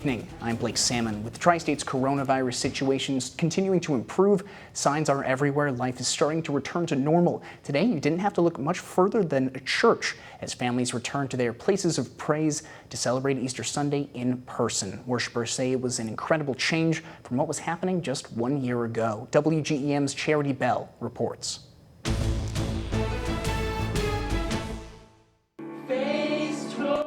evening. I'm Blake Salmon. With the Tri-State's coronavirus situations continuing to improve, signs are everywhere. Life is starting to return to normal. Today, you didn't have to look much further than a church as families return to their places of praise to celebrate Easter Sunday in person. Worshippers say it was an incredible change from what was happening just 1 year ago. WGEM's Charity Bell reports.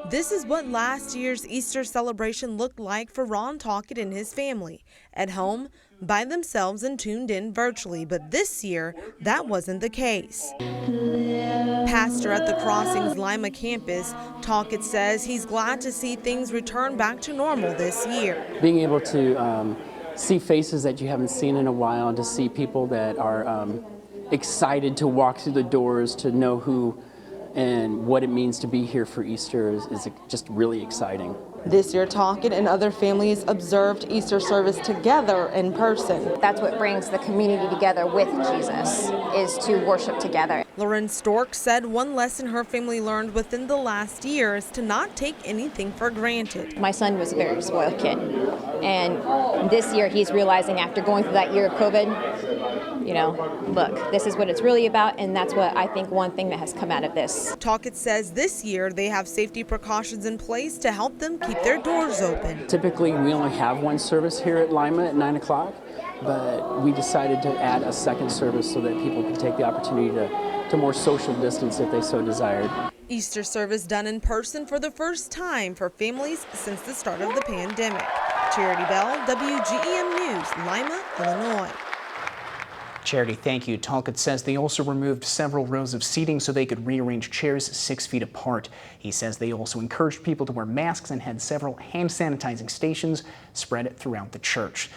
This is what last year's Easter celebration looked like for Ron Talkett and his family. At home, by themselves and tuned in virtually, but this year, that wasn't the case. Pastor at the Crossings Lima campus, Talkett says he's glad to see things return back to normal this year. Being able to see faces that you haven't seen in a while, and to see people that are excited to walk through the doors, to know who and what it means to be here for Easter is just really exciting. This year, Talkett and other families observed Easter service together in person. That's what brings the community together with Jesus, is to worship together. Lauren Stork said one lesson her family learned within the last year is to not take anything for granted. My son was a very spoiled kid, and this year he's realizing after going through that year of COVID, you know, look, this is what it's really about, and that's what I think one thing that has come out of this. Talkett says this year they have safety precautions in place to help them keep their doors open. Typically, we only have one service here at Lima at 9 o'clock, but we decided to add a second service so that people can take the opportunity to more social distance if they so desired. Easter service done in person for the first time for families since the start of the pandemic. Charity Bell, WGEM News, Lima, Illinois. Charity, thank you. Talcott says they also removed several rows of seating so they could rearrange chairs 6 feet apart. He says they also encouraged people to wear masks and had several hand sanitizing stations spread throughout the church.